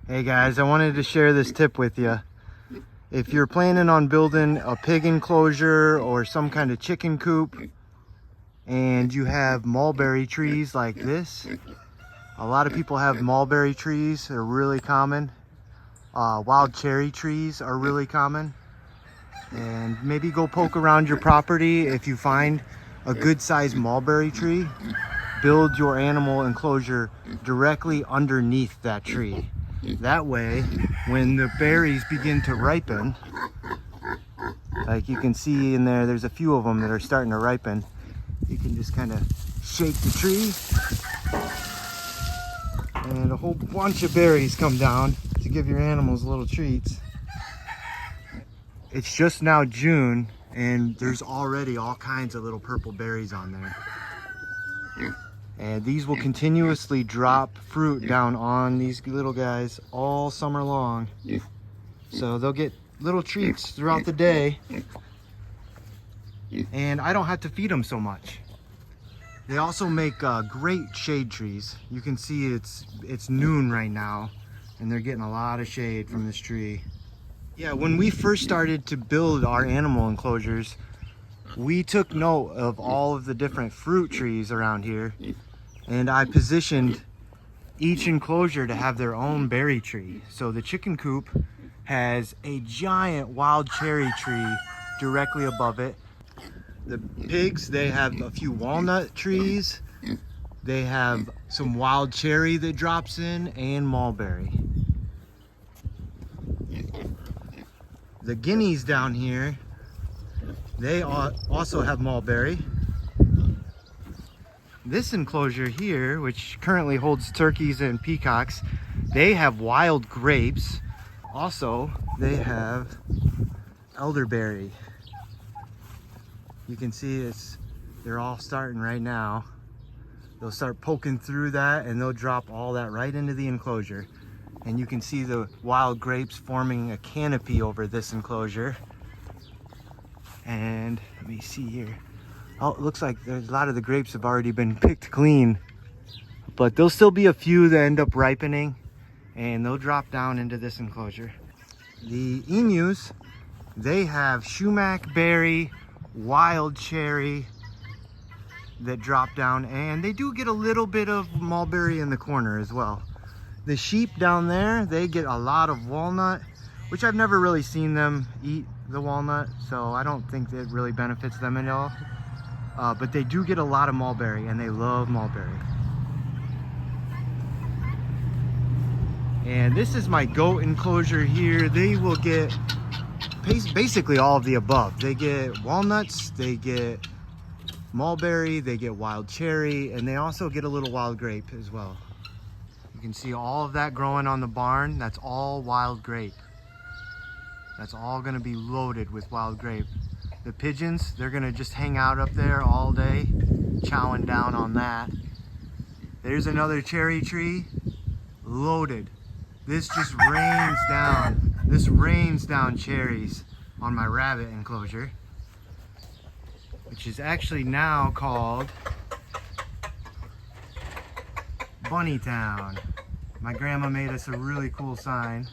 Hey guys, I wanted to share this tip with you. If you're planning on building a pig enclosure or some kind of chicken coop and you have mulberry trees like this, a lot of people have mulberry trees. They're really common. Wild cherry trees are really common. And maybe go poke around your property. If you find a good sized mulberry tree, build your animal enclosure directly underneath that tree. That way, when the berries begin to ripen, like you can see in there, there's a few of them that are starting to ripen. You can just kind of shake the tree and a whole bunch of berries come down to give your animals little treats. It's just now June and there's already all kinds of little purple berries on there. And these will continuously drop fruit down on these little guys all summer long. So they'll get little treats throughout the day. And I don't have to feed them so much. They also make great shade trees. You can see it's noon right now and they're getting a lot of shade from this tree. Yeah, when we first started to build our animal enclosures, we took note of all of the different fruit trees around here, and I positioned each enclosure to have their own berry tree. So the chicken coop has a giant wild cherry tree directly above it. The pigs, they have a few walnut trees. They have some wild cherry that drops in and mulberry. The guineas down here, they also have mulberry. This enclosure here, which currently holds turkeys and peacocks, they have wild grapes. Also, they have elderberry. You can see they're all starting right now. They'll start poking through that and they'll drop all that right into the enclosure. And you can see the wild grapes forming a canopy over this enclosure. And let me see here. Oh, it looks like there's a lot of the grapes have already been picked clean. But there'll still be a few that end up ripening and they'll drop down into this enclosure. The emus, they have sumac berry, wild cherry that drop down, and they do get a little bit of mulberry in the corner as well. The sheep down there, they get a lot of walnut, which I've never really seen them eat the walnut, so I don't think it really benefits them at all. But they do get a lot of mulberry, and they love mulberry. And this is my goat enclosure here. They will get basically all of the above. They get walnuts, they get mulberry, they get wild cherry, and they also get a little wild grape as well. You can see all of that growing on the barn. That's all wild grape. That's all gonna be loaded with wild grape. The pigeons, they're gonna just hang out up there all day, chowing down on that. There's another cherry tree, loaded. This just rains down. This rains down cherries on my rabbit enclosure, which is actually now called Bunny Town. My grandma made us a really cool sign.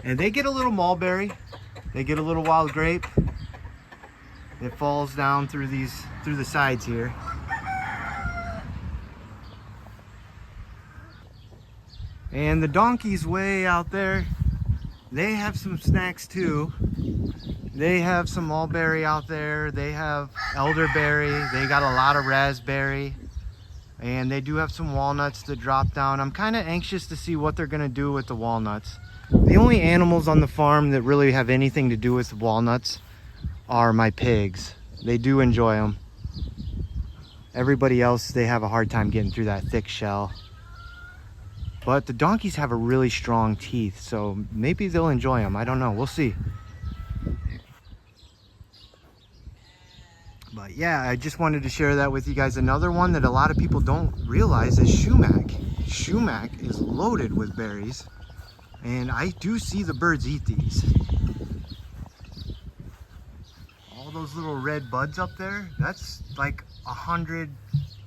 And they get a little mulberry, they get a little wild grape. It falls down through the sides here. And the donkeys way out there, they have some snacks too. They have some mulberry out there. They have elderberry. They got a lot of raspberry. And they do have some walnuts that drop down. I'm kind of anxious to see what they're gonna do with the walnuts. The only animals on the farm that really have anything to do with walnuts are my pigs. They do enjoy them. Everybody else, they have a hard time getting through that thick shell. But the donkeys have a really strong teeth, so maybe they'll enjoy them. I don't know, we'll see. But yeah, I just wanted to share that with you guys. Another one that a lot of people don't realize is sumac. Sumac is loaded with berries, and I do see the birds eat these. All those little red buds up there, that's like 100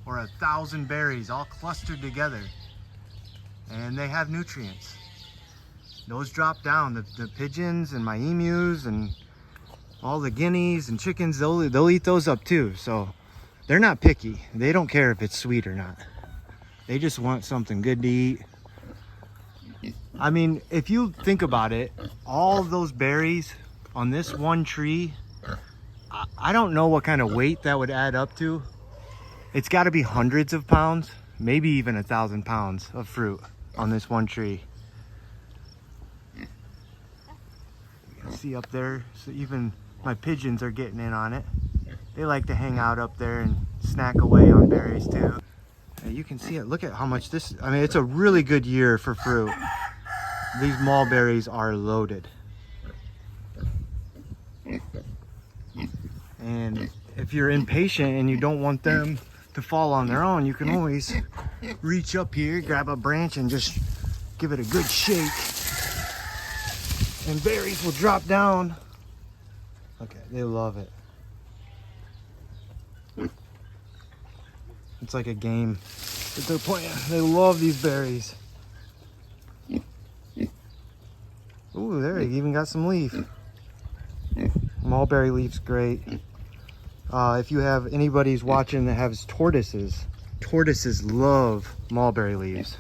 or 1,000 berries all clustered together. and they have nutrients. Those drop down. The pigeons and my emus and all the guineas and chickens, they'll eat those up too. So they're not picky. They don't care if it's sweet or not. They just want something good to eat. I mean, if you think about it, all of those berries on this one tree, I don't know what kind of weight that would add up to. It's got to be hundreds of pounds, maybe even 1,000 pounds of fruit on this one tree. You can see up there, so even my pigeons are getting in on it. They like to hang out up there and snack away on berries too. And you can see it. Look at how much this, I mean, it's a really good year for fruit. These mulberries are loaded. And if you're impatient and you don't want them to fall on their own, you can always reach up here, grab a branch and just give it a good shake. And berries will drop down. Okay, they love it. It's like a game that they're playing. They love these berries. Ooh, there, you even got some leaf. Mulberry leaf's great. If you have anybody's watching that has tortoises, tortoises love mulberry leaves.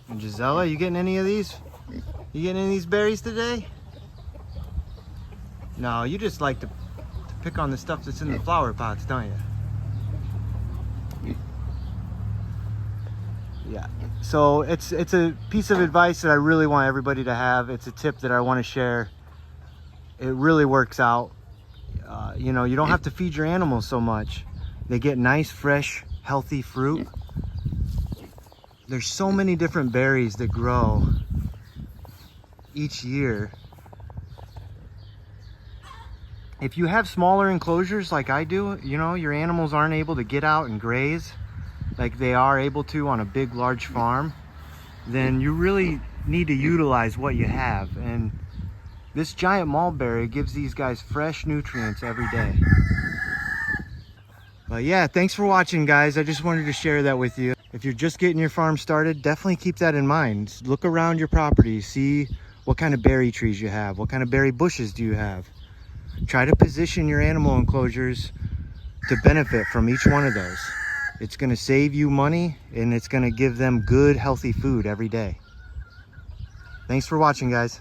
And Gisela, you getting any of these? You getting any of these berries today? No, you just like to pick on the stuff that's in the flower pots, don't you? Yeah, so it's a piece of advice that I really want everybody to have. It's a tip that I want to share. It really works out. You know, you don't have to feed your animals so much. They get nice, fresh, healthy fruit. There's so many different berries that grow each year. If you have smaller enclosures like I do, you know, your animals aren't able to get out and graze like they are able to on a big, large farm, then you really need to utilize what you have. And this giant mulberry gives these guys fresh nutrients every day. But yeah, thanks for watching, guys. I just wanted to share that with you. If you're just getting your farm started, definitely keep that in mind. Look around your property, see what kind of berry trees you have, what kind of berry bushes do you have. Try to position your animal enclosures to benefit from each one of those. It's going to save you money and it's going to give them good, healthy food every day. Thanks for watching, guys.